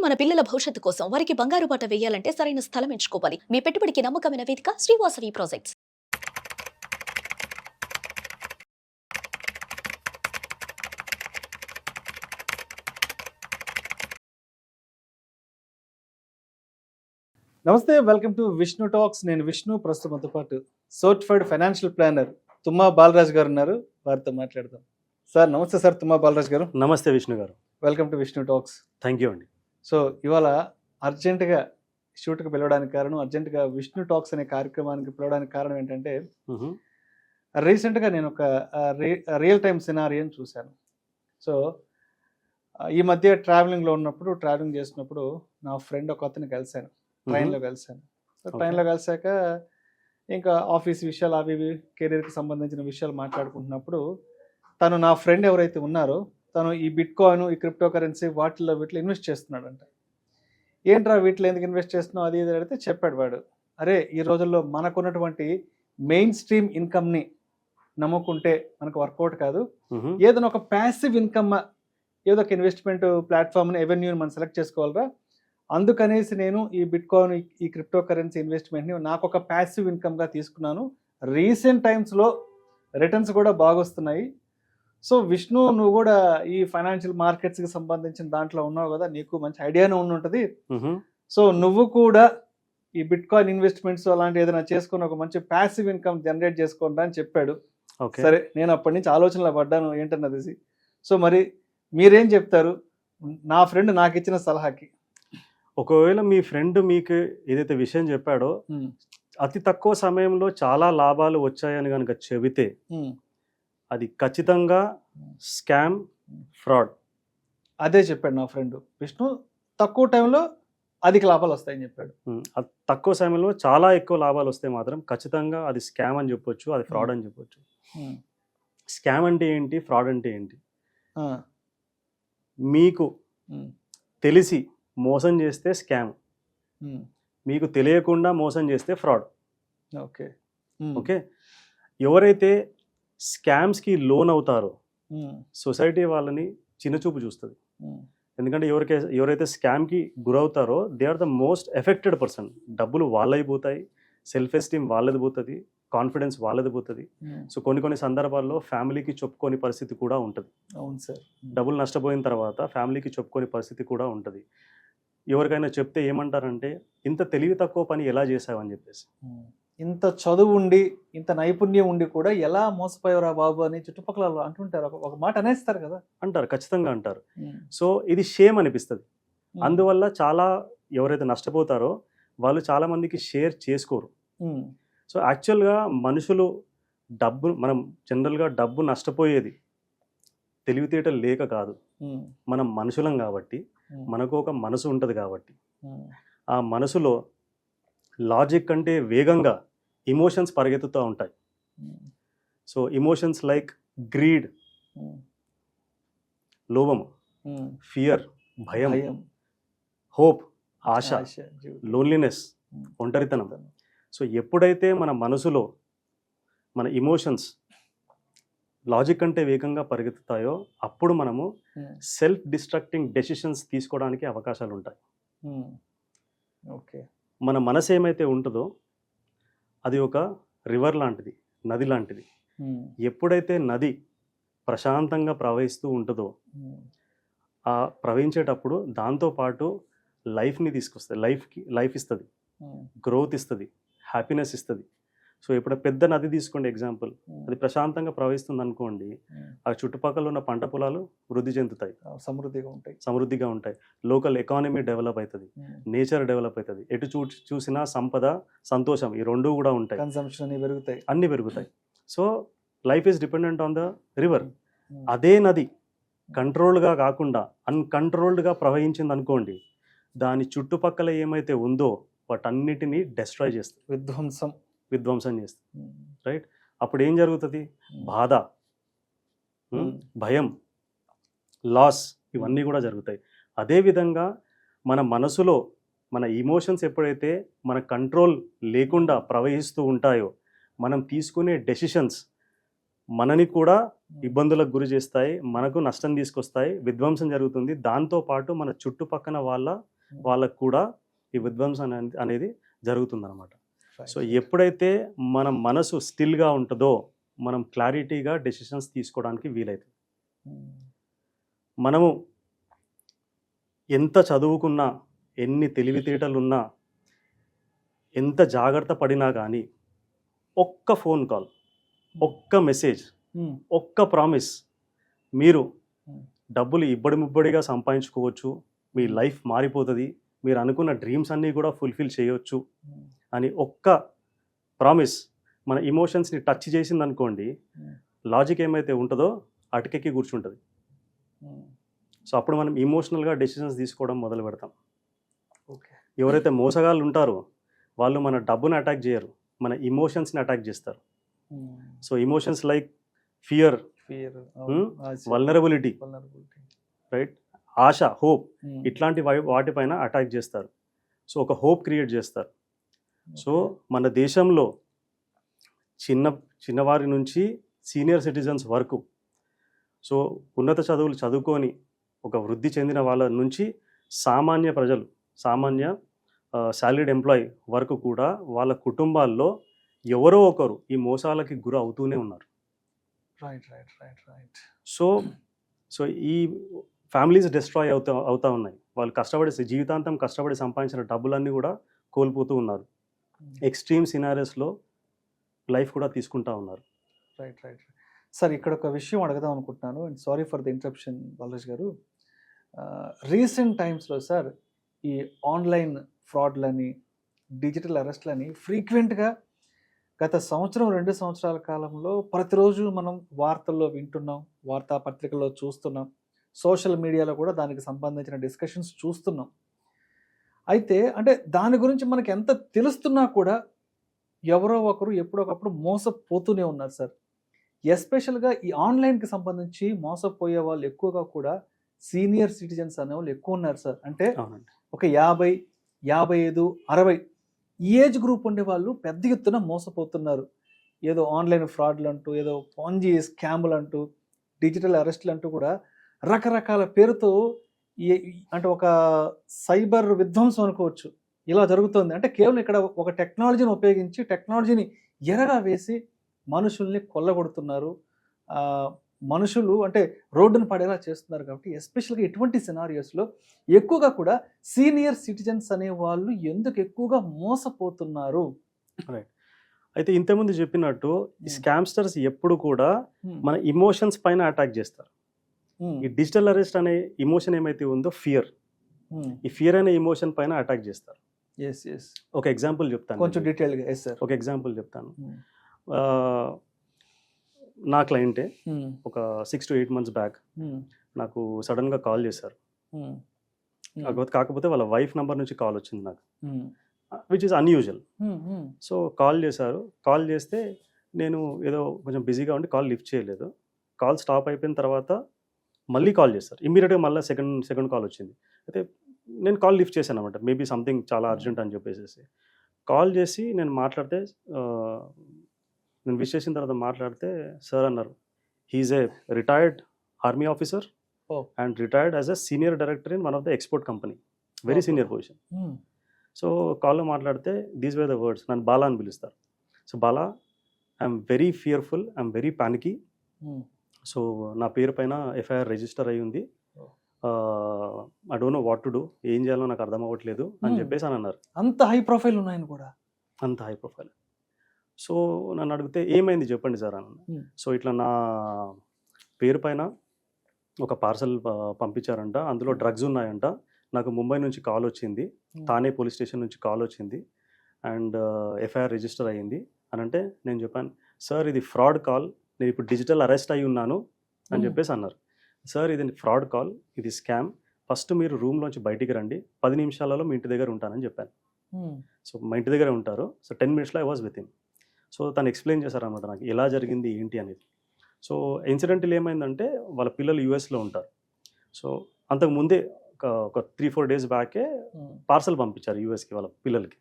మన పిల్లల భవిష్యత్తు కోసం వారికి బంగారు బాట వేయాలంటే సరైన స్థలం ఎంచుకోవాలి. మీ పెట్టుబడికి నమ్మకమైన వేదిక శ్రీవాసవి ప్రాజెక్ట్స్. నమస్తే, వెల్కమ్ టు విష్ణు టాక్స్. నేను విష్ణు. ప్రస్తుతంతో పాటు సర్టిఫైడ్ ఫైనాన్షియల్ ప్లానర్ తుమ్మా బాలరాజ్ గారు ఉన్నారు. వారితో మాట్లాడదాం. సార్ నమస్తే. సార్ తుమ్మా బాలరాజ్ గారు. నమస్తే విష్ణు గారు. Welcome to Vishnu talks. Thank you అండి. సో ఇవాళ అర్జెంటుగా షూట్కి పిలవడానికి కారణం, అర్జెంటుగా విష్ణు టాక్స్ అనే కార్యక్రమానికి పిలవడానికి కారణం ఏంటంటే, రీసెంట్గా నేను ఒక రియల్ టైమ్ సినారియోని చూశాను. సో ఈ మధ్య ట్రావెలింగ్లో ట్రావెలింగ్ చేసినప్పుడు నా ఫ్రెండ్ ఒక అతను కలిశాను. ట్రైన్లో కలిశాను. సో ట్రైన్లో కలిసాక ఇంకా ఆఫీస్ విషయాలు, అవి ఇవి కెరీర్కి సంబంధించిన విషయాలు మాట్లాడుకుంటున్నప్పుడు తను, నా ఫ్రెండ్ ఎవరైతే ఉన్నారో తను ఈ బిట్ కాయిన్, ఈ క్రిప్టో కరెన్సీ వీటిలో ఇన్వెస్ట్ చేస్తున్నాడంట. ఏంట్రా వీటిలో ఎందుకు ఇన్వెస్ట్ చేస్తున్నావు అది ఇది అడిగితే చెప్పాడు వాడు, అరే ఈ రోజుల్లో మనకున్నటువంటి మెయిన్ స్ట్రీమ్ ఇన్కమ్ని నమ్ముకుంటే మనకు వర్కౌట్ కాదు, ఏదైనా ఒక ప్యాసివ్ ఇన్కమ్, ఏదో ఒక ఇన్వెస్ట్మెంట్ ప్లాట్ఫామ్ని, ఎవెన్యూని మనం సెలెక్ట్ చేసుకోవాలరా. అందుకనేసి నేను ఈ బిట్ కాయిన్, ఈ క్రిప్టో కరెన్సీ ఇన్వెస్ట్మెంట్ని నాకు ఒక ప్యాసివ్ ఇన్కమ్గా తీసుకున్నాను. రీసెంట్ టైమ్స్లో రిటర్న్స్ కూడా బాగొస్తున్నాయి. సో విష్ణు, నువ్వు కూడా ఈ ఫైనాన్షియల్ మార్కెట్స్కి సంబంధించిన దాంట్లో ఉన్నావు కదా, నీకు మంచి ఐడియానే ఉంటుంది. సో నువ్వు కూడా ఈ బిట్ కాయిన్ ఇన్వెస్ట్మెంట్స్ అలాంటి ఏదైనా చేసుకుని ఒక మంచి ప్యాసివ్ ఇన్కమ్ జనరేట్ చేసుకోండి అని చెప్పాడు. సరే, నేను అప్పటి నుంచి ఆలోచనలో పడ్డాను ఏంటన్నది. సో మరి మీరేం చెప్తారు నా ఫ్రెండ్ నాకు ఇచ్చిన సలహాకి? ఒకవేళ మీ ఫ్రెండ్ మీకు ఏదైతే విషయం చెప్పాడో అతి తక్కువ సమయంలో చాలా లాభాలు వచ్చాయని కనుక చెబితే అది ఖచ్చితంగా స్కామ్, ఫ్రాడ్. అదే చెప్పాడు నా ఫ్రెండ్ విష్ణు. తక్కువ టైంలో అధిక లాభాలు వస్తాయని చెప్పాడు. తక్కువ సమయంలో చాలా ఎక్కువ లాభాలు వస్తే మాత్రం ఖచ్చితంగా అది స్కామ్ అని చెప్పొచ్చు, అది ఫ్రాడ్ అని చెప్పొచ్చు. స్కామ్ అంటే ఏంటి, ఫ్రాడ్ అంటే ఏంటి? మీకు తెలిసి మోసం చేస్తే స్కామ్, మీకు తెలియకుండా మోసం చేస్తే ఫ్రాడ్. Okay okay. ఎవరైతే స్కామ్స్కి లోన్ అవుతారో సొసైటీ వాళ్ళని చిన్నచూపు చూస్తుంది. ఎందుకంటే ఎవరైతే స్కామ్కి గురవుతారో they are the most affected person. డబ్బులు వాళ్ళైపోతాయి, సెల్ఫ్ ఎస్టీమ్ వాళ్ళది పోతుంది, కాన్ఫిడెన్స్ వాళ్ళది పోతుంది. సో కొన్ని సందర్భాల్లో ఫ్యామిలీకి చెప్పుకోని పరిస్థితి కూడా ఉంటుంది. అవును సార్. డబ్బులు నష్టపోయిన తర్వాత ఫ్యామిలీకి చెప్పుకోని పరిస్థితి కూడా ఉంటుంది. ఎవరికైనా చెప్తే ఏమంటారంటే, ఇంత తెలివి తక్కువ పని ఎలా చేసావని చెప్పేసి. ఇంత చదువు ఉండి, ఇంత నైపుణ్యం ఉండి కూడా ఎలా మోసపోయారా బాబు అని చుట్టుపక్కల అంటుంటారు. ఒక మాట అనేస్తారు కదా. అంటారు, ఖచ్చితంగా అంటారు. సో ఇది షేమ్ అనిపిస్తుంది. అందువల్ల చాలా ఎవరైతే నష్టపోతారో వాళ్ళు చాలా మందికి షేర్ చేసుకోరు. సో యాక్చువల్గా మనుషులు మనం జనరల్గా డబ్బు నష్టపోయేది తెలివితేటలు లేక కాదు, మనం మనుషులం కాబట్టి, మనకు ఒక మనసు ఉంటుంది కాబట్టి, ఆ మనసులో లాజిక్ కంటే వేగంగా ఇమోషన్స్ పరిగెత్తుతూ ఉంటాయి. సో ఇమోషన్స్ లైక్ గ్రీడ్, లోభము, ఫియర్, భయం, హోప్, ఆశ, లోన్లీనెస్, ఒంటరితనం. సో ఎప్పుడైతే మన మనసులో మన ఇమోషన్స్ లాజిక్ కంటే వేగంగా పరిగెత్తుతాయో అప్పుడు మనము సెల్ఫ్ డిస్ట్రక్టింగ్ డెసిషన్స్ తీసుకోవడానికి అవకాశాలు ఉంటాయి. ఓకే. మన మనసు ఏమైతే ఉంటుందో అది ఒక రివర్ లాంటిది, నది లాంటిది. ఎప్పుడైతే నది ప్రశాంతంగా ప్రవహిస్తూ ఉంటుందో ఆ ప్రవహించేటప్పుడు దాంతోపాటు లైఫ్ని తీసుకొస్తుంది, లైఫ్ ఇస్తుంది, గ్రోత్ ఇస్తుంది, హ్యాపీనెస్ ఇస్తుంది. సో ఇప్పుడు పెద్ద నది తీసుకోండి ఎగ్జాంపుల్, అది ప్రవహిస్తుంది అనుకోండి, ఆ చుట్టుపక్కల ఉన్న పంట పొలాలు వృద్ధి చెందుతాయి, సమృద్ధిగా ఉంటాయి, లోకల్ ఎకానమీ డెవలప్ అవుతుంది, నేచర్ డెవలప్ అవుతుంది, ఎటు చూసినా సంపద, సంతోషం, ఈ రెండు కూడా ఉంటాయి, కన్సంప్షన్ అన్ని పెరుగుతాయి. So life is dependent on the river. అదే నది కంట్రోల్డ్గా కాకుండా అన్కంట్రోల్డ్గా ప్రవహించింది అనుకోండి, దాని చుట్టుపక్కల ఏమైతే ఉందో వాటన్నిటినీ డెస్ట్రాయ్ చేస్తుంది, విధ్వంసం చేస్తుంది. రైట్? అప్పుడు ఏం జరుగుతుంది? బాధ, భయం, లాస్, ఇవన్నీ కూడా జరుగుతాయి. అదేవిధంగా మన మనసులో మన ఇమోషన్స్ ఎప్పుడైతే మన కంట్రోల్ లేకుండా ప్రవహిస్తూ ఉంటాయో మనం తీసుకునే డెసిషన్స్ మనని కూడా ఇబ్బందులకు గురి చేస్తాయి, మనకు నష్టం తీసుకొస్తాయి, విధ్వంసం జరుగుతుంది. దాంతోపాటు మన చుట్టుపక్కన వాళ్ళ వాళ్ళకు కూడా ఈ విధ్వంసం అనేది జరుగుతుందన్నమాట. సో ఎప్పుడైతే మన మనసు స్టిల్గా ఉంటుందో మనం క్లారిటీగా డెసిషన్స్ తీసుకోవడానికి వీలవుతుంది. మనము ఎంత చదువుకున్నా, ఎన్ని తెలివితేటలున్నా, ఎంత జాగ్రత్త పడినా కానీ ఒక్క ఫోన్ కాల్, ఒక్క మెసేజ్, ఒక్క ప్రామిస్ మీరు డబ్బులు ఇబ్బడి ముబ్బడిగా సంపాదించుకోవచ్చు, మీ లైఫ్ మారిపోతుంది, మీరు అనుకున్న డ్రీమ్స్ అన్నీ కూడా ఫుల్ఫిల్ చేయొచ్చు అని ఒక్క ప్రామిస్ మన ఇమోషన్స్ని టచ్ చేసింది అనుకోండి, లాజిక్ ఏమైతే ఉంటుందో అటుకెక్కి కూర్చుంటుంది. సో అప్పుడు మనం ఇమోషనల్గా డెసిషన్స్ తీసుకోవడం మొదలు పెడతాం. ఎవరైతే మోసగాళ్ళు ఉంటారో వాళ్ళు మన డబ్బుని అటాక్ చేయరు, మన ఇమోషన్స్ని అటాక్ చేస్తారు. So emotions like fear, vulnerability, right, ఆశ, హోప్, ఇట్లాంటి వాటిపైన అటాక్ చేస్తారు. సో ఒక హోప్ క్రియేట్ చేస్తారు. సో మన దేశంలో చిన్నవారి నుంచి సీనియర్ సిటిజన్స్ వరకు, సో ఉన్నత చదువులు చదువుకొని ఒక వృద్ధి చెందిన వాళ్ళ నుంచి సామాన్య ప్రజలు, సామాన్య సాలరీడ్ ఎంప్లాయీ వరకు కూడా వాళ్ళ కుటుంబాల్లో ఎవరో ఒకరు ఈ మోసాలకి గురి అవుతూనే ఉన్నారు. సో ఈ ఫ్యామిలీస్ డిస్ట్రాయ్ అవుతా ఉన్నాయి. వాళ్ళు జీవితాంతం కష్టపడి సంపాదించిన డబ్బులన్నీ కూడా కోల్పోతూ ఉన్నారు. ఎక్స్ట్రీమ్ సినారియోస్లో లైఫ్ కూడా తీసుకుంటా ఉన్నారు. రైట్ సార్, ఇక్కడ ఒక విషయం అడగదాం అనుకుంటున్నాను, and sorry for the interruption Balraj గారు. రీసెంట్ టైమ్స్లో సార్ ఈ ఆన్లైన్ ఫ్రాడ్లని, డిజిటల్ అరెస్ట్లని ఫ్రీక్వెంట్గా గత 1-2 సంవత్సరాల కాలంలో ప్రతిరోజు మనం వార్తల్లో వింటున్నాం, వార్తాపత్రికల్లో చూస్తున్నాం, సోషల్ మీడియాలో కూడా దానికి సంబంధించిన డిస్కషన్స్ చూస్తున్నాం. అయితే అంటే దాని గురించి మనకి ఎంత తెలుస్తున్నా కూడా ఎవరో ఒకరు ఎప్పుడొకప్పుడు మోసపోతూనే ఉన్నారు సార్. ఎస్పెషల్గా ఈ ఆన్లైన్కి సంబంధించి మోసపోయే వాళ్ళు ఎక్కువగా కూడా సీనియర్ సిటిజన్స్ అనేవాళ్ళు ఎక్కువ ఉన్నారు సార్. అంటే ఒక 50, 55, 60 ఈ ఏజ్ గ్రూప్ ఉండే వాళ్ళు పెద్ద ఎత్తున మోసపోతున్నారు. ఏదో ఆన్లైన్ ఫ్రాడ్లు అంటూ, ఏదో పాంజీ స్కాములు అంటూ, డిజిటల్ అరెస్టులు అంటూ కూడా రకరకాల పేరుతో అంటే ఒక సైబర్ విధ్వంసం అనుకోవచ్చు, ఇలా జరుగుతుంది. అంటే కేవలం ఇక్కడ ఒక టెక్నాలజీని ఉపయోగించి, టెక్నాలజీని ఎరగా వేసి మనుషుల్ని కొల్లగొడుతున్నారు. మనుషులు అంటే రోడ్డును పడేలా చేస్తున్నారు. కాబట్టి ఎస్పెషల్గా ఇటువంటి సినారియోస్లో ఎక్కువగా కూడా సీనియర్ సిటిజన్స్ అనే వాళ్ళు ఎందుకు ఎక్కువగా మోసపోతున్నారు? రైట్. అయితే ఇంతకుముందు చెప్పినట్టు ఈ స్కామ్స్టర్స్ ఎప్పుడు కూడా మన ఇమోషన్స్ పైన అటాక్ చేస్తారు. ఈ డిజిటల్ అరెస్ట్ అనే ఇమోషన్ ఏమైతే ఉందో ఫియర్, ఈ ఫియర్ అనే ఇమోషన్ పైన అటాక్ చేస్తారు. ఒక ఎగ్జాంపుల్ చెప్తాను, కొంచెం డీటెయిల్గా. ఒక ఎగ్జాంపుల్ చెప్తాను. నా క్లయింటే ఒక 6 to 8 months బ్యాక్ నాకు సడన్గా కాల్ చేశారు. కాకపోతే వాళ్ళ వైఫ్ నంబర్ నుంచి కాల్ వచ్చింది నాకు, which is unusual. So call చేశారు. కాల్ చేస్తే నేను ఏదో కొంచెం బిజీగా ఉండి కాల్ లిఫ్ట్ చేయలేదు. కాల్ స్టాప్ అయిపోయిన తర్వాత మళ్ళీ కాల్ చేస్తారు. ఇమ్మీడియట్గా మళ్ళీ సెకండ్ కాల్ వచ్చింది. అయితే నేను కాల్ లిఫ్ట్ చేశాను అనమాట, మేబీ సంథింగ్ చాలా అర్జెంట్ అని చెప్పేసి. కాల్ చేసి నేను మాట్లాడితే, నేను విష్ చేసిన తర్వాత మాట్లాడితే సార్ అన్నారు, he is a retired army officer and retired as a senior director in one of the export company, very senior position. So కాల్లో మాట్లాడితే దీస్ వే ద వర్డ్స్, నన్ను బాలా అని పిలుస్తారు. So Bala, I'm very fearful, I'm very panicky. So నా పేరు పైన FIR register అయ్యి ఉంది, I don't know what to do, ఏం చేయాలో నాకు అర్థం అవ్వట్లేదు అని చెప్పేసి అని అన్నారు. అంత హై ప్రొఫైల్ ఉన్నాయని కూడా? అంత హై ప్రొఫైల్. సో నన్ను అడిగితే ఏమైంది చెప్పండి సార్ అన్న. సో ఇట్లా నా పేరు పైన ఒక పార్సల్ పంపించారంట, అందులో డ్రగ్స్ ఉన్నాయంట, నాకు ముంబై నుంచి కాల్ వచ్చింది, థానే పోలీస్ స్టేషన్ నుంచి కాల్ వచ్చింది, అండ్ ఎఫ్ఐఆర్ రిజిస్టర్ అయ్యింది అని అంటే నేను చెప్పాను, సార్ ఇది ఫ్రాడ్ కాల్, నేను ఇప్పుడు డిజిటల్ అరెస్ట్ అయి ఉన్నాను అని చెప్పేసి అన్నారు. సార్ ఇది ఫ్రాడ్ కాల్, ఇది స్కామ్, ఫస్ట్ మీరు రూమ్లోంచి బయటికి రండి, 10 నిమిషాలలో మీ ఇంటి దగ్గర ఉంటానని చెప్పాను. సో మా ఇంటి దగ్గర ఉంటారు. సో 10 minutesలో I was with him. So తను ఎక్స్ప్లెయిన్ చేశారనమాట నాకు ఎలా జరిగింది ఏంటి అనేది. సో ఇన్సిడెంటల్ ఏమైందంటే వాళ్ళ పిల్లలు యూఎస్లో ఉంటారు. సో అంతకుముందే ఒక 3-4 days బ్యాకే పార్సల్ పంపించారు యూఎస్కి వాళ్ళ పిల్లలకి.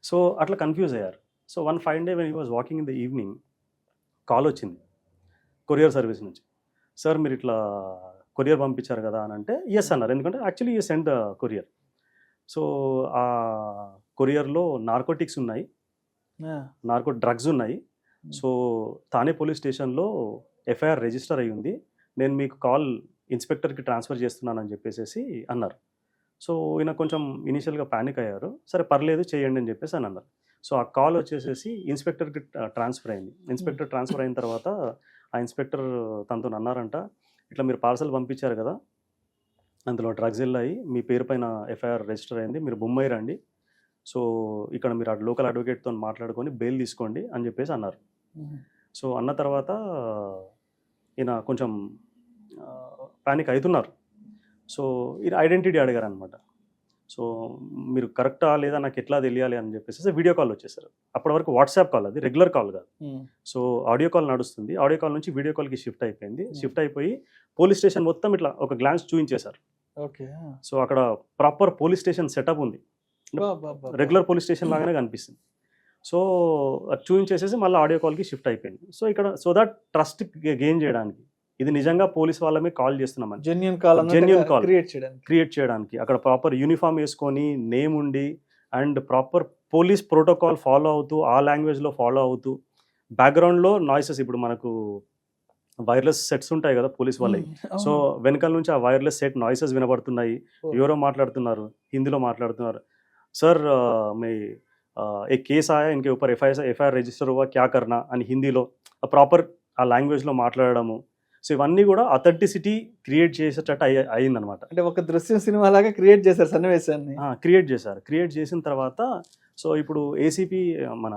సో అట్లా కన్ఫ్యూజ్ అయ్యారు. So one fine day when he was walking in the evening call వచ్చింది కొరియర్ సర్వీస్ నుంచి, సార్ మీరు ఇట్లా కొరియర్ పంపించారు కదా అని అంటే ఎస్ అన్నారు. ఎందుకంటే యాక్చువల్లీ ఈ సెండ్ కొరియర్. సో ఆ కొరియర్లో నార్కోటిక్స్ ఉన్నాయి, డ్రగ్స్ ఉన్నాయి. సో థానే పోలీస్ స్టేషన్లో ఎఫ్ఐఆర్ రిజిస్టర్ అయ్యి ఉంది, నేను మీకు కాల్ ఇన్స్పెక్టర్కి ట్రాన్స్ఫర్ చేస్తున్నానని చెప్పేసి అన్నారు. సో ఈయన కొంచెం ఇనీషియల్గా ప్యానిక్ అయ్యారు. సరే పర్లేదు చేయండి అని చెప్పేసి అని అన్నారు. సో ఆ కాల్ వచ్చేసేసి ఇన్స్పెక్టర్కి ట్రాన్స్ఫర్ అయింది. ఇన్స్పెక్టర్ ట్రాన్స్ఫర్ అయిన తర్వాత ఆ ఇన్స్పెక్టర్ తనతో అన్నారంట, ఇట్లా మీరు పార్సల్ పంపించారు కదా, అందులో డ్రగ్స్ వెళ్ళాయి, మీ పేరు పైన ఎఫ్ఐఆర్ రిజిస్టర్ అయింది, మీరు బొంబాయి రండి, సో ఇక్కడ మీరు లోకల్ అడ్వకేట్తో మాట్లాడుకొని బెయిల్ తీసుకోండి అని చెప్పేసి అన్నారు. సో అన్న తర్వాత ఈయన కొంచెం ప్యానిక్ అవుతున్నారు. సో ఈయన ఐడెంటిటీ అడిగారు అనమాట. సో మీరు కరెక్టా లేదా నాకు ఎట్లా తెలియాలి అని చెప్పేసి వీడియో కాల్ వచ్చేసారు. అప్పటి వరకు వాట్సాప్ కాల్, అది రెగ్యులర్ కాల్ కాదు. సో ఆడియో కాల్ నడుస్తుంది, ఆడియో కాల్ నుంచి వీడియో కాల్కి షిఫ్ట్ అయిపోయింది. షిఫ్ట్ అయిపోయి పోలీస్ స్టేషన్ మొత్తం ఇట్లా ఒక గ్లాన్స్ చూపించేశారు. సో అక్కడ ప్రాపర్ పోలీస్ స్టేషన్ సెటప్ ఉంది, రెగ్యులర్ పోలీస్ స్టేషన్ లాగానే కనిపిస్తుంది. సో అది చూపించేసేసి మళ్ళీ ఆడియో కాల్కి షిఫ్ట్ అయిపోయింది. సో ఇక్కడ సో దట్ ట్రస్ట్ గెయిన్ చేయడానికి, ఇది నిజంగా పోలీస్ వాళ్ళమే కాల్ చేస్తున్నామని, జెన్యూన్ కాల్ క్రియేట్ చేయడానికి అక్కడ ప్రాపర్ యూనిఫామ్ వేసుకొని నేమ్ ఉండి and proper police protocol follow అవుతూ ఆ లాంగ్వేజ్లో ఫాలో అవుతూ బ్యాక్గ్రౌండ్లో నాయిసెస్, ఇప్పుడు మనకు వైర్లెస్ సెట్స్ ఉంటాయి కదా పోలీస్ వాళ్ళవి, సో వెనకాల నుంచి ఆ వైర్లెస్ సెట్ నాయిసెస్ వినబడుతున్నాయి, ఎవరో మాట్లాడుతున్నారు, హిందీలో మాట్లాడుతున్నారు, సర్ మే एक केस आया इनके ऊपर एफआईआर रजिस्टर हुआ क्या करना అని హిందీలో ప్రాపర్ ఆ లాంగ్వేజ్లో మాట్లాడడము. సో ఇవన్నీ కూడా అథెంటిసిటీ క్రియేట్ చేసేటట్టు అయిందనమాట. అంటే ఒక దృశ్యం సినిమా లాగా క్రియేట్ చేశారు సన్నివేశాన్ని. క్రియేట్ చేసిన తర్వాత సో ఇప్పుడు ఏసీపీ మన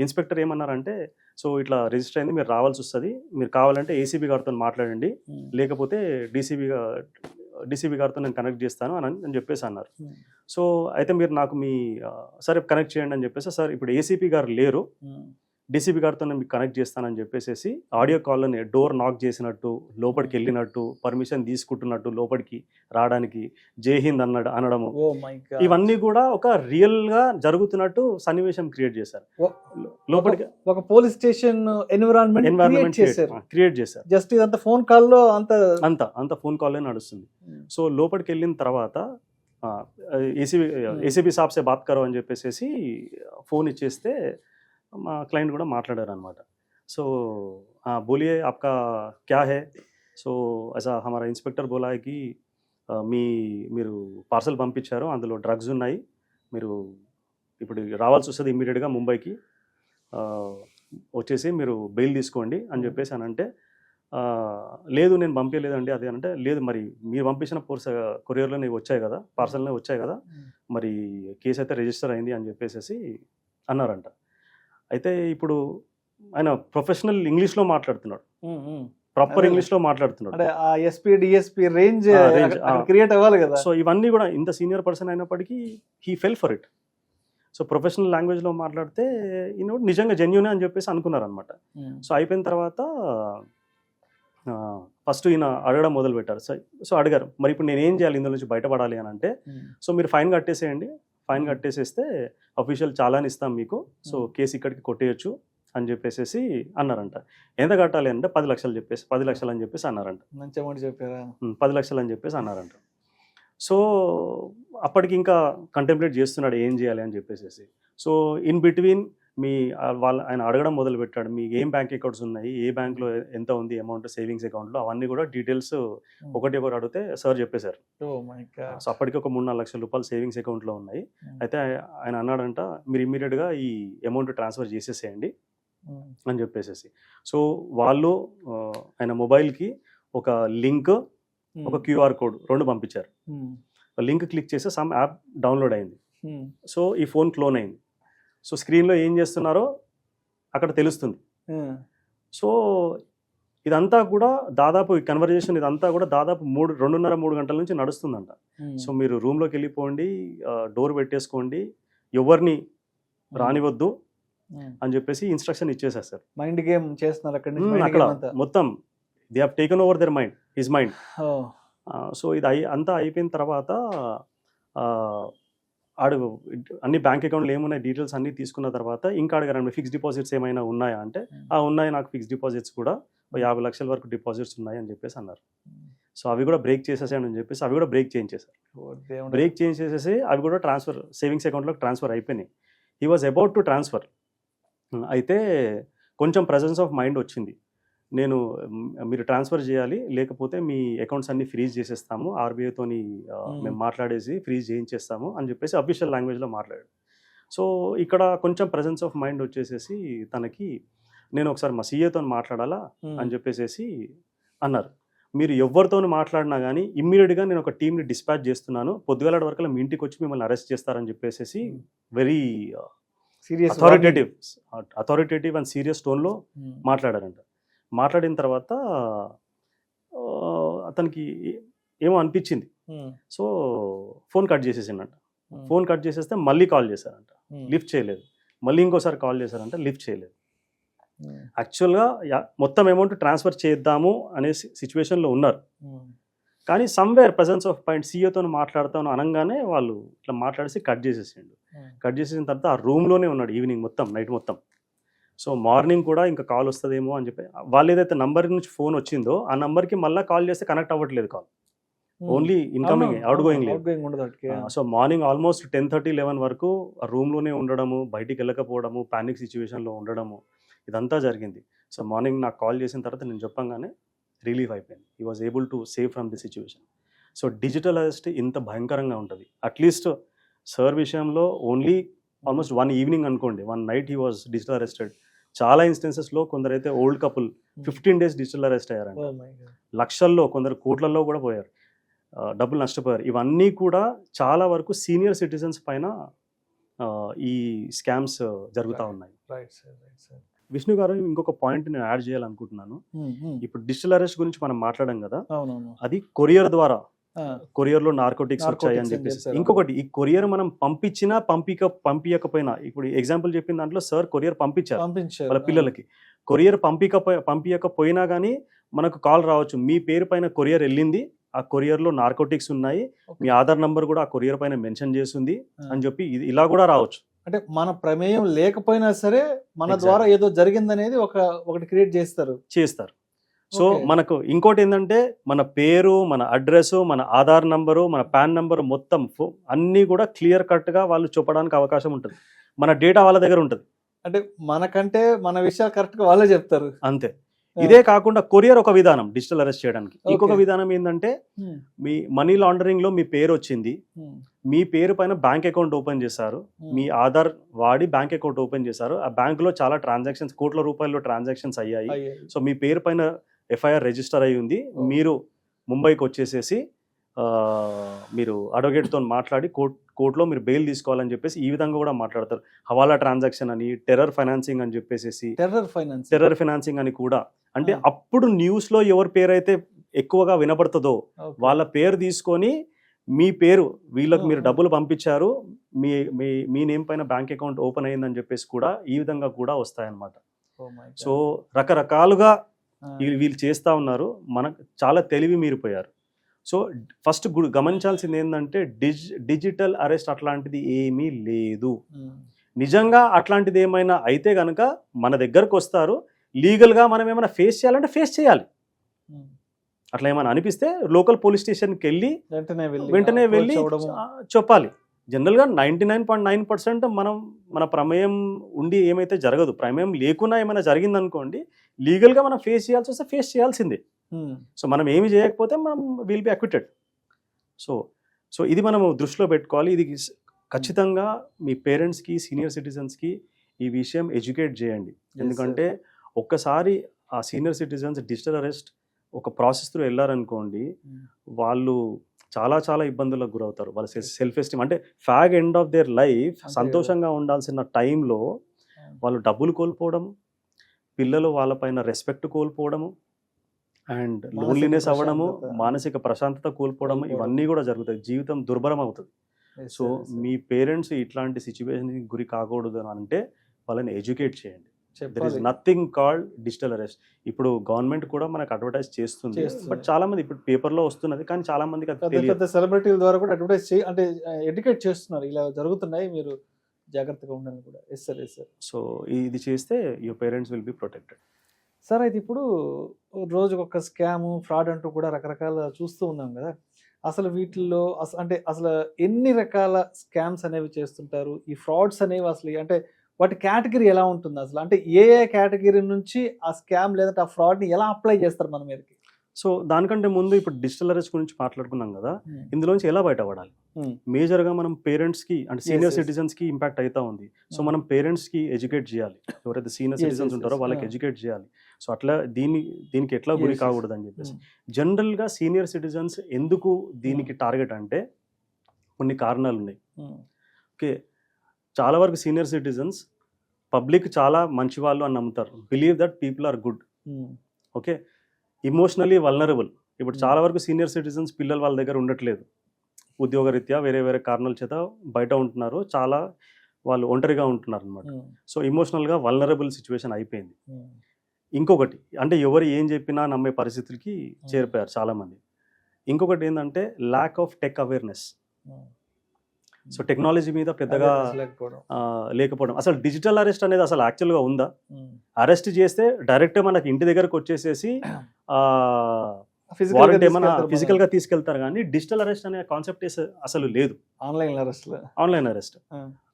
ఇన్స్పెక్టర్ ఏమన్నారంటే, సో ఇట్లా రిజిస్టర్ అయింది, మీరు రావాల్సి వస్తుంది, మీరు కావాలంటే ఏసీబీ గారితో మాట్లాడండి, లేకపోతే డీసీబీ గారితో నేను కనెక్ట్ చేస్తాను అని చెప్పేసి అన్నారు. సో అయితే మీరు నాకు మీ సరే కనెక్ట్ చేయండి అని చెప్పేసి, సార్ ఇప్పుడు ఏసీపీ గారు లేరు, డీసీబీ గారితో నేను మీకు కనెక్ట్ చేస్తానని చెప్పేసి ఆడియో కాల్లోనే డోర్ నాక్ చేసినట్టు, లోపలికి వెళ్ళినట్టు, పర్మిషన్ తీసుకుంటున్నట్టు, లోపలికి రావడానికి జై హింద్ అనడము, ఇవన్నీ కూడా ఒక రియల్గా జరుగుతున్నట్టు సన్నివేశం క్రియేట్ చేశారు. లోపలికి ఒక పోలీస్ స్టేషన్ ఎన్విరాన్మెంట్ క్రియేట్ చేశారు. జస్ట్ ఇదంతా ఫోన్ కాల్లో అంత ఫోన్ కాల్లో నడుస్తుంది. సో లోపలికి వెళ్ళిన తర్వాత ఏసీబీ సాబ్ సే బాత్ కరో అని చెప్పేసి ఫోన్ ఇచ్చేస్తే మా క్లయింట్ కూడా మాట్లాడారు అనమాట. సో బోలియే ఆప్కా క్యా హే, సో ఐసా హమారా ఇన్స్పెక్టర్ బోలా హై కి మీరు పార్సల్ పంపించారు, అందులో డ్రగ్స్ ఉన్నాయి, మీరు ఇప్పుడు రావాల్సి వస్తుంది ఇమ్మీడియట్గా ముంబైకి, వచ్చేసి మీరు బెయిల్ తీసుకోండి అని చెప్పేసి అని అంటే, లేదు నేను పంపించలేదండి అది అంటే, లేదు మరి మీరు పంపించిన కొరియర్లోనే వచ్చాయి కదా, పార్సల్నే వచ్చాయి కదా, మరి కేసు అయితే రిజిస్టర్ అయింది అని చెప్పేసి అన్నారంట. అయితే ఇప్పుడు ఆయన ప్రొఫెషనల్ ఇంగ్లీష్లో మాట్లాడుతున్నాడు, ప్రాపర్ ఇంగ్లీష్లో మాట్లాడుతున్నాడు, ఎస్పీ డిఎస్పీ రేంజ్ క్రియేట్ అవ్వాలి కదా. సో ఇవన్నీ కూడా ఇంత సీనియర్ పర్సన్ అయినప్పటికీ he fell for it. So professional లాంగ్వేజ్లో మాట్లాడితే ఈయన నిజంగా జెన్యూనే అని చెప్పేసి అనుకున్నారనమాట. సో అయిపోయిన తర్వాత ఫస్ట్ ఈయన అడగడం మొదలు పెట్టారు. సో అడిగారు, మరి ఇప్పుడు నేను ఏం చేయాలి ఇందులో నుంచి బయటపడాలి అని అంటే, సో మీరు ఫైన్ కట్టేసేయండి, ఫైన్ కట్టేసేస్తే అఫీషియల్ చాలాని ఇస్తాం మీకు, సో కేసు ఇక్కడికి కొట్టేయచ్చు అని చెప్పేసి అన్నారంట. ఎంత కట్టాలి అంటే 10 లక్షలు చెప్పేసి 10 లక్షలు అని చెప్పేసి అన్నారంట. మంచి అమౌంట్ చెప్పారా? 10 లక్షలు అని చెప్పేసి అన్నారంట. సో అప్పటికి ఇంకా కంటెంప్లేట్ చేస్తున్నాడు ఏం చేయాలి అని చెప్పేసి. సో ఇన్ బిట్వీన్ ఆయన అడగడం మొదలు పెట్టాడు, మీకు ఏం బ్యాంక్ అకౌంట్స్ ఉన్నాయి, ఏ బ్యాంక్లో ఎంత ఉంది అమౌంట్ సేవింగ్స్ అకౌంట్లో, అవన్నీ కూడా డీటెయిల్స్ ఒకటి అడిగితే సార్ చెప్పేశారు. సో అప్పటికి ఒక 3-4 లక్షల రూపాయలు సేవింగ్స్ అకౌంట్లో ఉన్నాయి. అయితే ఆయన అన్నాడంట, మీరు ఇమ్మీడియట్గా ఈ అమౌంట్ ట్రాన్స్ఫర్ చేసేసేయండి అని చెప్పేసి. సో వాళ్ళు ఆయన మొబైల్కి ఒక లింక్, ఒక క్యూఆర్ కోడ్ 2 పంపించారు. లింక్ క్లిక్ చేస్తే సమ్ యాప్ డౌన్లోడ్ అయింది. సో ఈ ఫోన్ క్లోన్ అయింది. సో స్క్రీన్లో ఏం చేస్తున్నారో అక్కడ తెలుస్తుంది. సో ఇదంతా కూడా దాదాపు ఈ కన్వర్జేషన్ ఇదంతా కూడా దాదాపు 2.5-3 గంటల నుంచి నడుస్తుందంట. సో మీరు రూమ్లోకి వెళ్ళిపోండి, డోర్ పెట్టేసుకోండి, ఎవరిని రానివద్దు అని చెప్పేసి ఇన్స్ట్రక్షన్ ఇచ్చేసేస్తారు. మైండ్ గేమ్ చేస్తున్నారు అక్కడ మొత్తం. They have taken over their mind, his mind. So ఇది అంతా అయిపోయిన తర్వాత అన్ని బ్యాంక్ అకౌంట్లు ఏమున్నాయి డీటెయిల్స్ అన్నీ తీసుకున్న తర్వాత ఇంకా అడగారండి, ఫిక్స్డ్ డిపాజిట్స్ ఏమైనా ఉన్నాయా అంటే, ఉన్నాయి నాకు ఫిక్స్డ్ డిపాజిట్స్ కూడా 50 లక్షల వరకు డిపాజిట్స్ ఉన్నాయి అని చెప్పేసి అన్నారు. సో అవి కూడా బ్రేక్ చేసేసాను అని చెప్పేసి అవి కూడా బ్రేక్ చేయించేశారు. బ్రేక్ చేంజ్ చేసేసి అవి కూడా ట్రాన్స్ఫర్ సేవింగ్స్ అకౌంట్లోకి ట్రాన్స్ఫర్ అయిపోయినాయి. He was about to transfer. అయితే కొంచెం ప్రెజెన్స్ ఆఫ్ మైండ్ వచ్చింది. నేను మీరు ట్రాన్స్ఫర్ చేయాలి, లేకపోతే మీ అకౌంట్స్ అన్ని ఫ్రీజ్ చేసేస్తాము, ఆర్బీఐతోని మేము మాట్లాడేసి ఫ్రీజ్ చేయించేస్తాము అని చెప్పేసి అఫీషియల్ లాంగ్వేజ్లో మాట్లాడాడు. సో ఇక్కడ కొంచెం ప్రెజెన్స్ ఆఫ్ మైండ్ వచ్చేసేసి తనకి నేను ఒకసారి మా సీఏతో మాట్లాడాలా అని చెప్పేసి అన్నారు. మీరు ఎవరితో మాట్లాడినా కానీ ఇమ్మీడియట్గా నేను ఒక టీంని డిస్పాచ్ చేస్తున్నాను, పొద్దుగాల వరకు మీ ఇంటికి వచ్చి మిమ్మల్ని అరెస్ట్ చేస్తారని చెప్పేసి వెరీ అథారిటేటివ్ అండ్ సీరియస్ టోన్లో మాట్లాడారంట. మాట్లాడిన తర్వాత అతనికి ఏమో అనిపించింది. సో ఫోన్ కట్ చేసేసిందంట. ఫోన్ కట్ చేసేస్తే మళ్ళీ కాల్ చేశారంట, లిఫ్ట్ చేయలేదు. మళ్ళీ ఇంకోసారి కాల్ చేశారంట, లిఫ్ట్ చేయలేదు. యాక్చువల్గా మొత్తం అమౌంట్ ట్రాన్స్ఫర్ చేద్దాము అనే సిచ్యువేషన్లో ఉన్నారు. కానీ సమ్వేర్ ప్రెజెన్స్ ఆఫ్ పాయింట్ సీఏతో మాట్లాడతాను అనగానే వాళ్ళు ఇట్లా మాట్లాడేసి కట్ చేసేసిండు. కట్ చేసేసిన తర్వాత ఆ రూమ్లోనే ఉన్నాడు ఈవినింగ్ మొత్తం, నైట్ మొత్తం. సో మార్నింగ్ కూడా ఇంకా కాల్ వస్తుందేమో అని చెప్పి వాళ్ళు ఏదైతే నంబర్ నుంచి ఫోన్ వచ్చిందో ఆ నంబర్కి మళ్ళీ కాల్ చేస్తే కనెక్ట్ అవ్వట్లేదు, call only incoming, out going లేదు. సో మార్నింగ్ ఆల్మోస్ట్ 10:30-11 వరకు ఆ రూమ్లోనే ఉండడము, బయటికి వెళ్ళకపోవడము, ప్యానిక్ సిచ్యువేషన్లో ఉండడము, ఇదంతా జరిగింది. సో మార్నింగ్ నాకు కాల్ చేసిన తర్వాత నేను చెప్పంగానే రిలీఫ్ అయిపోయింది. He was able to save from the situation. So digital arrest ఇంత భయంకరంగా ఉంటుంది. అట్లీస్ట్ సార్ విషయంలో ఓన్లీ ఆల్మోస్ట్ 1 ఈవినింగ్ అనుకోండి, 1 night he was digital arrested. చాలా ఇన్స్టెన్సెస్లో కొందరైతే old couple 15 days digital arrest అయ్యారంట. లక్షల్లో, కొందరు కోట్లలో కూడా పోయారు, డబ్బులు నష్టపోయారు. ఇవన్నీ కూడా చాలా వరకు సీనియర్ సిటిజన్స్ పైన ఈ స్కామ్స్ జరుగుతూ ఉన్నాయి. విష్ణు గారు, ఇంకొక పాయింట్ నేను యాడ్ చేయాలనుకుంటున్నాను. ఇప్పుడు డిజిటల్ అరెస్ట్ గురించి మనం మాట్లాడాం కదా, అది కొరియర్ ద్వారా, కొరియర్లో నార్కోటిక్స్ వచ్చాయి అని చెప్పేసి. ఇంకొకటి, ఈ కొరియర్ మనం పంపించినా పంపించకపోయినా, ఇప్పుడు ఎగ్జాంపుల్ చెప్పిన దాంట్లో సార్ కొరియర్ పంపించారు వాళ్ళ పిల్లలకి. కొరియర్ పంపించకపోయినా కానీ మనకు కాల్ రావచ్చు, మీ పేరు పైన కొరియర్ వెళ్ళింది, ఆ కొరియర్లో నార్కోటిక్స్ ఉన్నాయి, మీ ఆధార్ నంబర్ కూడా ఆ కొరియర్ పైన మెన్షన్ చేస్తుంది అని చెప్పి ఇలా కూడా రావచ్చు. అంటే మన ప్రమేయం లేకపోయినా సరే మన ద్వారా ఏదో జరిగిందనేది ఒకటి క్రియేట్ చేస్తారు. సో మనకు ఇంకోటి ఏంటంటే మన పేరు, మన అడ్రస్, మన ఆధార్ నంబరు, మన పాన్ నంబరు మొత్తం అన్నీ కూడా క్లియర్ కట్గా వాళ్ళు చూపడానికి అవకాశం ఉంటుంది. మన డేటా వాళ్ళ దగ్గర ఉంటుంది. అంటే మనకంటే మన విషయాలు కరెక్ట్గా వాళ్ళే చెప్తారు అంతే. ఇదే కాకుండా కొరియర్ ఒక విధానం డిజిటల్ అరెస్ట్ చేయడానికి. ఇంకొక విధానం ఏంటంటే, మీ మనీ లాండరింగ్ లో మీ పేరు వచ్చింది, మీ పేరు పైన బ్యాంక్ అకౌంట్ ఓపెన్ చేశారు, మీ ఆధార్ వాడి బ్యాంక్ అకౌంట్ ఓపెన్ చేశారు, ఆ బ్యాంక్ లో చాలా ట్రాన్సాక్షన్స్, కోట్ల రూపాయల్లో ట్రాన్సాక్షన్స్ అయ్యాయి. సో మీ పేరు పైన ఎఫ్ఐఆర్ రిజిస్టర్ అయి ఉంది, మీరు ముంబైకి వచ్చేసేసి మీరు అడ్వకేట్తో మాట్లాడి కోర్టులో మీరు బెయిల్ తీసుకోవాలని చెప్పేసి ఈ విధంగా కూడా మాట్లాడతారు. హవాలా ట్రాన్సాక్షన్ అని, టెర్రర్ ఫైనాన్సింగ్ అని చెప్పేసి, టెర్రర్ ఫైనాన్సింగ్ అని కూడా. అంటే అప్పుడు న్యూస్ లో ఎవరి పేరు అయితే ఎక్కువగా వినపడుతుందో వాళ్ళ పేరు తీసుకొని మీ పేరు, వీళ్ళకి మీరు డబ్బులు పంపించారు, మీ నేమ్ పైన బ్యాంక్ అకౌంట్ ఓపెన్ అయ్యిందని చెప్పేసి కూడా ఈ విధంగా కూడా వస్తాయన్నమాట. సో రకరకాలుగా వీళ్ళు చేస్తూ ఉన్నారు. మనకు చాలా తెలివి మీరిపోయారు. సో ఫస్ట్ గమనించాల్సింది ఏంటంటే, డిజిటల్ అరెస్ట్ అట్లాంటిది ఏమీ లేదు. నిజంగా అట్లాంటిది ఏమైనా అయితే కనుక మన దగ్గరకు వస్తారు, లీగల్గా మనం ఏమైనా ఫేస్ చేయాలంటే ఫేస్ చేయాలి. అట్లా ఏమైనా అనిపిస్తే లోకల్ పోలీస్ స్టేషన్కి వెళ్ళి వెంటనే వెళ్ళి చెప్పాలి. జనరల్గా 99.9% మన ప్రమేయం ఉండి ఏమైతే జరగదు. ప్రమేయం లేకున్నా ఏమైనా జరిగిందనుకోండి, లీగల్గా మనం ఫేస్ చేయాల్సి వస్తే ఫేస్ చేయాల్సిందే. సో మనం ఏమి చేయకపోతే మనం విల్ బి అక్విటెడ్. సో ఇది మనం దృష్టిలో పెట్టుకోవాలి. ఇది ఖచ్చితంగా మీ పేరెంట్స్కి, సీనియర్ సిటిజన్స్కి ఈ విషయం ఎడ్యుకేట్ చేయండి. ఎందుకంటే ఒక్కసారి ఆ సీనియర్ సిటిజన్స్ డిజిటల్ అరెస్ట్ ఒక ప్రాసెస్ త్రూ వెళ్ళారనుకోండి, వాళ్ళు చాలా చాలా ఇబ్బందులకు గురవుతారు. వాళ్ళ సెల్ఫ్ ఎస్టీమ్, అంటే fag end of their life సంతోషంగా ఉండాల్సిన టైంలో వాళ్ళు డబ్బులు కోల్పోవడము, పిల్లలు వాళ్ళపైన రెస్పెక్ట్ కోల్పోవడము, అండ్ లోన్లీనెస్ అవ్వడము, మానసిక ప్రశాంతత కోల్పోవడము, ఇవన్నీ కూడా జరుగుతాయి. జీవితం దుర్భరం అవుతుంది. సో మీ పేరెంట్స్ ఇట్లాంటి సిచ్యువేషన్కి గురి కాకూడదు అని అంటే వాళ్ళని ఎడ్యుకేట్ చేయండి. There is nothing called digital arrest. ఇప్పుడు గవర్నమెంట్ కూడా మనకు అడ్వర్టైజ్ చేస్తుంది, బట్ చాలా మంది ఇప్పుడు పేపర్లో వస్తున్నది, కానీ చాలా మందికి పెద్ద సెలబ్రిటీల ద్వారా కూడా అడ్వర్టైజ్ అంటే ఎడ్యుకేట్ చేస్తున్నారు, ఇలా జరుగుతున్నాయి, మీరు జాగ్రత్తగా ఉండాలని కూడా. Yes sir. సో ఇది చేస్తే your parents will be protected. Sir అయితే ఇప్పుడు రోజుకొక స్కామ్ ఫ్రాడ్ అంటూ కూడా రకరకాల చూస్తూ ఉన్నాం కదా. అసలు వీటిల్లో అంటే అసలు ఎన్ని రకాల స్కామ్స్ అనేవి చేస్తుంటారు, ఈ ఫ్రాడ్స్ అనేవి అసలు అంటే వాటి కేటగిరీ ఎలా ఉంటుంది అసలు, అంటే ఏ ఏ కేటగిరీ నుంచి ఆ స్కామ్ లేదంటే ఆ ఫ్రాడ్ని ఎలా అప్లై చేస్తారు మన మీదకి? సో దానికంటే ముందు ఇప్పుడు డిజిటల్ అరెస్ట్ గురించి మాట్లాడుకున్నాం కదా, ఇందులోంచి ఎలా బయటపడాలి? మేజర్గా మనం పేరెంట్స్కి అంటే సీనియర్ సిటిజన్స్కి ఇంపాక్ట్ అవుతా ఉంది. సో మనం పేరెంట్స్కి ఎడ్యుకేట్ చేయాలి, ఎవరైతే సీనియర్ సిటిజన్స్ ఉంటారో వాళ్ళకి ఎడ్యుకేట్ చేయాలి. సో అట్లా దీనికి ఎట్లా గురి కాకూడదు అని చెప్పేసి జనరల్గా సీనియర్ సిటిజన్స్ ఎందుకు దీనికి టార్గెట్ అంటే కొన్ని కారణాలు ఉన్నాయి. ఓకే, చాలా వరకు సీనియర్ సిటిజన్స్ పబ్లిక్ చాలా మంచి వాళ్ళు అని నమ్ముతారు, believe that people are good. Okay, emotionally vulnerable. ఇప్పుడు చాలా వరకు సీనియర్ సిటిజన్స్ పిల్లలు వాళ్ళ దగ్గర ఉండట్లేదు, ఉద్యోగరీత్యా వేరే వేరే కారణాల చేత బయట ఉంటున్నారు, చాలా వాళ్ళు ఒంటరిగా ఉంటున్నారు అనమాట. సో ఇమోషనల్గా వల్నరబుల్ సిచ్యువేషన్ అయిపోయింది. ఇంకొకటి అంటే ఎవరు ఏం చెప్పినా నమ్మే పరిస్థితులకి చేరిపోయారు చాలామంది. ఇంకొకటి ఏంటంటే lack of tech awareness. So technology మీద పెద్దగా లేకపోవడం. అసలు డిజిటల్ అరెస్ట్ అనేది అసలు యాక్చువల్గా ఉందా? అరెస్ట్ చేస్తే డైరెక్ట్ మనకి ఇంటి దగ్గరకు వచ్చేసేసి వారెంట్ ఏమైనా ఫిజికల్ గా తీసుకెళ్తారు, కానీ డిజిటల్ అరెస్ట్ అనే కాన్సెప్ట్ అసలు లేదు. Online arrest.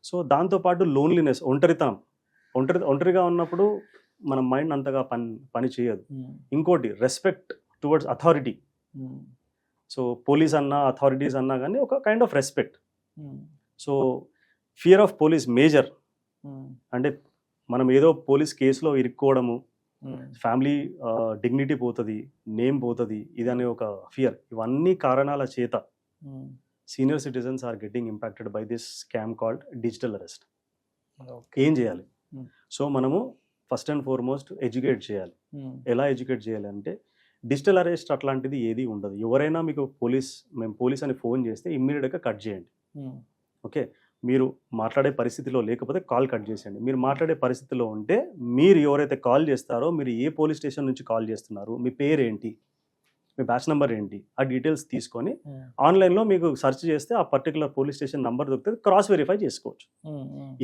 సో దాంతో పాటు లోన్లీనెస్, ఒంటరిగా ఉన్నప్పుడు మన మైండ్ అంతగా పని చేయదు. ఇంకోటి respect towards authority. So police అన్నా అథారిటీస్ అన్నా కానీ ఒక kind of respect. So fear of police major. అంటే మనం ఏదో పోలీస్ కేసులో ఇరుక్కోవడము, ఫ్యామిలీ డిగ్నిటీ పోతుంది, నేమ్ పోతుంది, ఇదనే ఒక ఫియర్. ఇవన్నీ కారణాల చేత senior citizens are getting impacted by this scam called digital arrest. ఏం చేయాలి? సో మనము ఫస్ట్ అండ్ ఫార్మోస్ట్ ఎడ్యుకేట్ చేయాలి. ఎలా ఎడ్యుకేట్ చేయాలి అంటే డిజిటల్ అరెస్ట్ అట్లాంటిది ఏది ఉండదు. ఎవరైనా మీకు మేము పోలీస్ అని ఫోన్ చేస్తే ఇమ్మీడియట్గా కట్ చేయండి. ఓకే, మీరు మాట్లాడే పరిస్థితిలో లేకపోతే కాల్ కట్ చేసేయండి. మీరు మాట్లాడే పరిస్థితిలో ఉంటే మీరు ఎవరైతే కాల్ చేస్తారో, మీరు ఏ పోలీస్ స్టేషన్ నుంచి కాల్ చేస్తున్నారు, మీ పేరు ఏంటి, మీ బ్యాచ్ నెంబర్ ఏంటి, ఆ డీటెయిల్స్ తీసుకొని ఆన్లైన్లో మీకు సెర్చ్ చేస్తే ఆ పర్టికులర్ పోలీస్ స్టేషన్ నెంబర్ దొరికితే క్రాస్ వెరిఫై చేసుకోవచ్చు.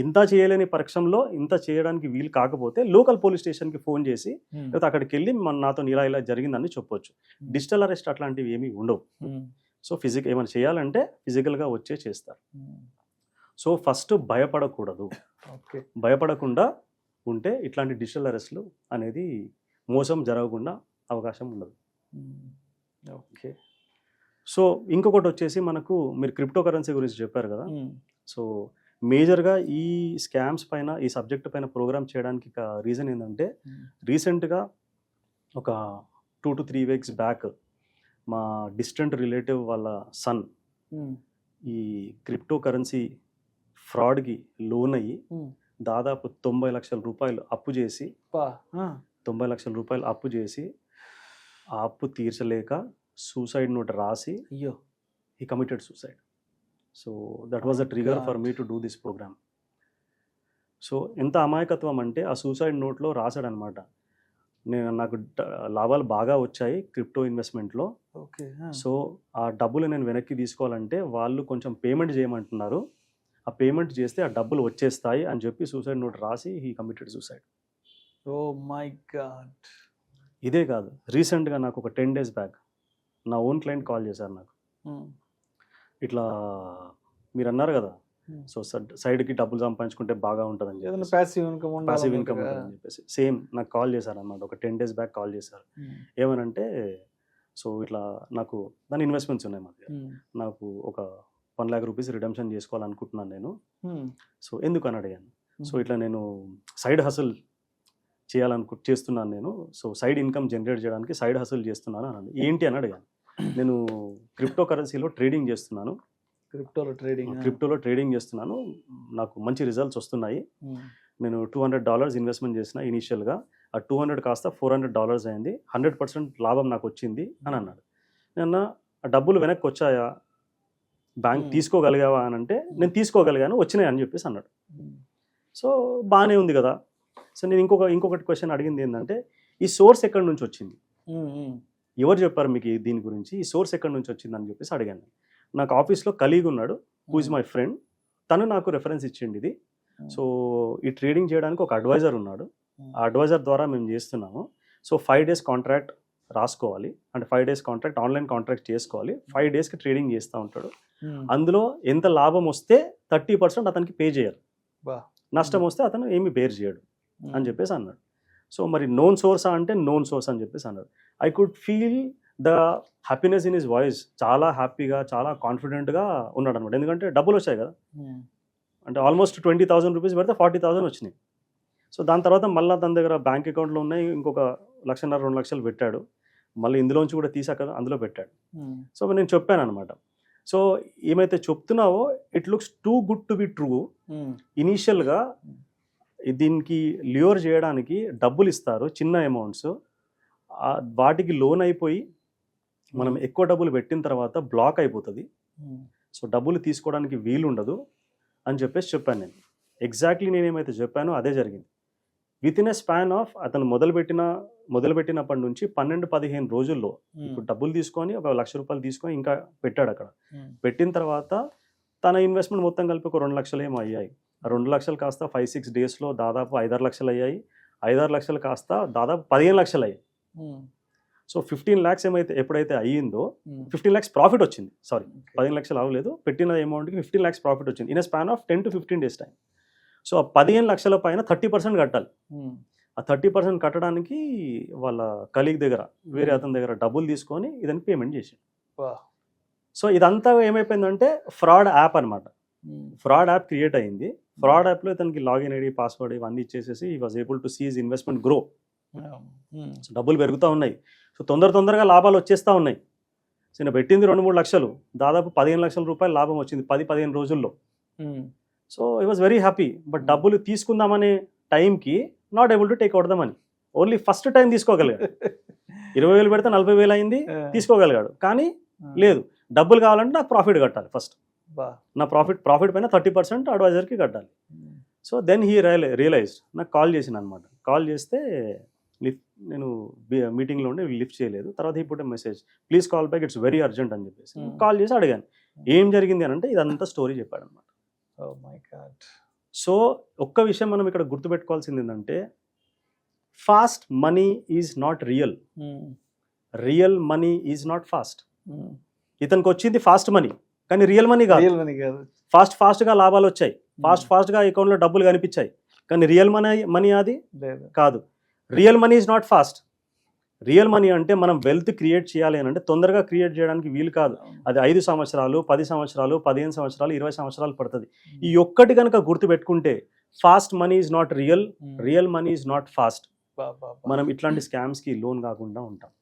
ఇంత చేయలేని పక్షంలో, ఇంత చేయడానికి వీలు కాకపోతే లోకల్ పోలీస్ స్టేషన్కి ఫోన్ చేసి లేకపోతే అక్కడికి వెళ్ళి నాతో ఇలా జరిగిందని చెప్పొచ్చు. డిజిటల్ అరెస్ట్ అట్లాంటివి ఏమీ ఉండవు. సో ఏమైనా చేయాలంటే ఫిజికల్గా వచ్చే చేస్తారు. సో ఫస్ట్ భయపడకూడదు. భయపడకుండా ఉంటే ఇట్లాంటి డిజిటల్ అరెస్ట్లు అనేది మోసం జరగకుండా అవకాశం ఉండదు. ఓకే, సో ఇంకొకటి వచ్చేసి మనకు మీరు క్రిప్టో కరెన్సీ గురించి చెప్పారు కదా. సో మేజర్గా ఈ స్కామ్స్ పైన, ఈ సబ్జెక్ట్ పైన ప్రోగ్రామ్ చేయడానికి రీజన్ ఏంటంటే రీసెంట్గా ఒక 2 to 3 weeks బ్యాక్ మా డిస్టెంట్ రిలేటివ్ వాళ్ళ సన్ ఈ క్రిప్టో కరెన్సీ ఫ్రాడ్కి లోన్ అయ్యి దాదాపు 90 లక్షల రూపాయలు అప్పు చేసి 90 లక్షల రూపాయలు అప్పు చేసి ఆ అప్పు తీర్చలేక సూసైడ్ నోట్ రాసి he committed suicide. So that was the trigger for me to do this programme. So ఎంత అమాయకత్వం అంటే ఆ సూసైడ్ నోట్లో రాశాడనమాట, నాకు లాభాలు బాగా వచ్చాయి క్రిప్టో ఇన్వెస్ట్మెంట్లో. సో ఆ డబ్బులు నేను వెనక్కి తీసుకోవాలంటే వాళ్ళు కొంచెం పేమెంట్ చేయమంటున్నారు, ఆ పేమెంట్ చేస్తే ఆ డబ్బులు వచ్చేస్తాయి అని చెప్పి సూసైడ్ నోట్ రాసి he committed suicide. Oh my god. ఇదే కాదు, రీసెంట్గా నాకు ఒక 10 days బ్యాక్ నా ఓన్ క్లయింట్ కాల్ చేశారు నాకు. ఇట్లా మీరు అన్నారు కదా, సో సైడ్కి డబ్బులు సంపాదించుకుంటే బాగా ఉంటుందని చెప్పి, ప్యాసివ్ ఇన్కమ్ అని చెప్పేసి సేమ్ నాకు కాల్ చేశారు అన్నమాట. ఒక 10 days బ్యాక్ కాల్ చేశారు. ఏమనంటే సో ఇట్లా నాకు దాని ఇన్వెస్ట్మెంట్స్ ఉన్నాయి మా దగ్గర, నాకు ఒక 1 lakh rupees రిడమ్షన్ చేసుకోవాలనుకుంటున్నాను నేను. సో ఎందుకు అని అడిగాను. సో ఇట్లా నేను సైడ్ హసల్ చేస్తున్నాను నేను, సో సైడ్ ఇన్కమ్ జనరేట్ చేయడానికి సైడ్ హసల్ చేస్తున్నాను అని. ఏంటి అని అడిగాను. నేను క్రిప్టో కరెన్సీలో ట్రేడింగ్ చేస్తున్నాను, క్రిప్టోలో ట్రేడింగ్ చేస్తున్నాను, నాకు మంచి రిజల్ట్స్ వస్తున్నాయి. నేను $200 ఇన్వెస్ట్మెంట్ చేసిన ఇనీషియల్గా, ఆ 200 కాస్త $400 అయింది, 100% లాభం నాకు వచ్చింది అని అన్నాడు. నేను ఆ డబ్బులు వెనక్కి వచ్చాయా, బ్యాంక్ తీసుకోగలిగావా అని అంటే నేను తీసుకోగలిగాను, వచ్చినాయి అని చెప్పేసి అన్నాడు. సో బాగానే ఉంది కదా. సో నేను ఇంకొకటి క్వశ్చన్ అడిగింది ఏంటంటే ఈ సోర్స్ ఎక్కడి నుంచి వచ్చింది, ఎవరు చెప్పారు మీకు దీని గురించి, ఈ సోర్స్ ఎక్కడి నుంచి వచ్చింది అని చెప్పేసి అడిగాను. నాకు ఆఫీస్లో కలీగ్ ఉన్నాడు, హూ ఇస్ మై ఫ్రెండ్, తను నాకు రెఫరెన్స్ ఇచ్చింది ఇది. సో ఈ ట్రేడింగ్ చేయడానికి ఒక అడ్వైజర్ ఉన్నాడు, ఆ అడ్వైజర్ ద్వారా మేము చేస్తున్నాము. సో 5 days కాంట్రాక్ట్ రాసుకోవాలి, అంటే 5 days కాంట్రాక్ట్ ఆన్లైన్ కాంట్రాక్ట్ చేసుకోవాలి. 5 daysకి ట్రేడింగ్ చేస్తూ ఉంటాడు. అందులో ఎంత లాభం వస్తే 30% అతనికి పే చేయాలి, నష్టం వస్తే అతను ఏమి బేర్ చేయడు అని చెప్పేసి అన్నాడు. సో మరి నోన్ సోర్సా అంటే నోన్ సోర్స్ అని చెప్పేసి అన్నాడు. I could feel the happiness in his voice. చాలా హ్యాపీగా, చాలా కాన్ఫిడెంట్గా ఉన్నాడు అనమాట. ఎందుకంటే డబ్బులు వచ్చాయి కదా, అంటే ఆల్మోస్ట్ 20,000 రూపీస్ పెడితే 40,000 వచ్చినాయి. సో దాని తర్వాత మళ్ళీ తన దగ్గర బ్యాంక్ అకౌంట్లో ఉన్నాయి ఇంకొక 1,50,000 2 లక్షలు పెట్టాడు. మళ్ళీ ఇందులోంచి కూడా తీసాక అందులో పెట్టాడు. సో నేను చెప్పాను అనమాట, సో ఏమైతే చెప్తున్నావో it looks too good to be true. ఇనీషియల్గా దీనికి ల్యూర్ చేయడానికి డబ్బులు ఇస్తారు, చిన్న అమౌంట్స్, వాటికి లోన్ అయిపోయి మనం ఎక్కువ డబ్బులు పెట్టిన తర్వాత బ్లాక్ అయిపోతుంది. సో డబ్బులు తీసుకోవడానికి వీలు ఉండదు అని చెప్పేసి చెప్పాను నేను. ఎగ్జాక్ట్లీ నేను ఏమైతే చెప్పానో అదే జరిగింది. With in a span of అతను మొదలుపెట్టినప్పటి నుంచి 12-15 రోజుల్లో ఇప్పుడు డబ్బులు తీసుకొని ఒక 1,00,000 రూపాయలు తీసుకొని ఇంకా పెట్టాడు అక్కడ. పెట్టిన తర్వాత తన ఇన్వెస్ట్మెంట్ మొత్తం కలిపి ఒక 2 లక్షలు ఏమో అయ్యాయి. ఆ 2 లక్షలు కాస్త 5-6 డేస్లో దాదాపు 5-6 లక్షలు అయ్యాయి. 5-6 లక్షలు కాస్త దాదాపు 15 లక్షలు అయ్యాయి. సో 15 lakhs ఎప్పుడైతే అయ్యిందో 15 lakhs ప్రాఫిట్ వచ్చింది. సారీ, 15 లక్షలు అవ్వలేదు, పెట్టిన అమౌంట్కి 15 lakhs ప్రాఫిట్ వచ్చింది in a span of 10 to 15 days time. So ఆ 15 లక్షల పైన 30% కట్టాలి. ఆ 30% కట్టడానికి వాళ్ళ కలీగ్ దగ్గర, వేరే అతని దగ్గర డబ్బులు తీసుకొని ఇదానికి పేమెంట్ చేసాడు. సో ఇదంతా ఏమైపోయిందంటే ఫ్రాడ్ యాప్ అనమాట. ఫ్రాడ్ యాప్ క్రియేట్ అయింది. ఫ్రాడ్ యాప్లో ఇతనికి లాగిన్ ఐడి, పాస్వర్డ్ ఇవన్నీ ఇచ్చేసేసి he was able to see his investment grow. So డబ్బులు పెరుగుతూ ఉన్నాయి. సో తొందరగా లాభాలు వచ్చేస్తూ ఉన్నాయి. సో నేను పెట్టింది 2-3 లక్షలు, దాదాపు 15 లక్షల రూపాయలు లాభం వచ్చింది 10-15 రోజుల్లో. So I was very happy. But డబ్బులు తీసుకుందామనే టైంకి not able to take out the money. Only first time తీసుకోగలిగాడు. 20,000 పెడితే 40,000 అయింది, తీసుకోగలిగాడు. కానీ లేదు, డబ్బులు కావాలంటే నాకు ప్రాఫిట్ కట్టాలి ఫస్ట్. నా ప్రాఫిట్ పైన 30% అడ్వైజర్కి కట్టాలి. So then he realised. నాకు కాల్ చేసిన అనమాట. కాల్ చేస్తే నేను మీటింగ్లో ఉండి లిఫ్ట్ చేయలేదు. తర్వాత ఇప్పుడు message, please call back, it's very urgent అని చెప్పేసి కాల్ చేసి అడిగాను ఏం జరిగింది అని. అంటే ఇదంతా స్టోరీ చెప్పాడు అనమాట. సో ఒక్క విషయం మనం ఇక్కడ గుర్తుపెట్టుకోవాల్సింది ఏంటంటే, fast money is not real, real money is not fast. ఇతనికి వచ్చింది ఫాస్ట్ మనీ, కానీ రియల్ మనీ కాదు. ఫాస్ట్గా లాభాలు వచ్చాయి, ఫాస్ట్గా అకౌంట్లో డబ్బులు కనిపించాయి, కానీ రియల్ మనీ అది కాదు. Real money is not fast. Real money అంటే మనం వెల్త్ క్రియేట్ చేయాలి అని అంటే తొందరగా క్రియేట్ చేయడానికి వీలు కాదు. అది 5 సంవత్సరాలు, 10 సంవత్సరాలు, 15 సంవత్సరాలు, 20 సంవత్సరాలు పడుతుంది. ఈ ఒక్కటి కనుక గుర్తుపెట్టుకుంటే, fast money is not real, real money is not fast. మనం ఇట్లాంటి స్కామ్స్కి లోన్ కాకుండా ఉంటాం.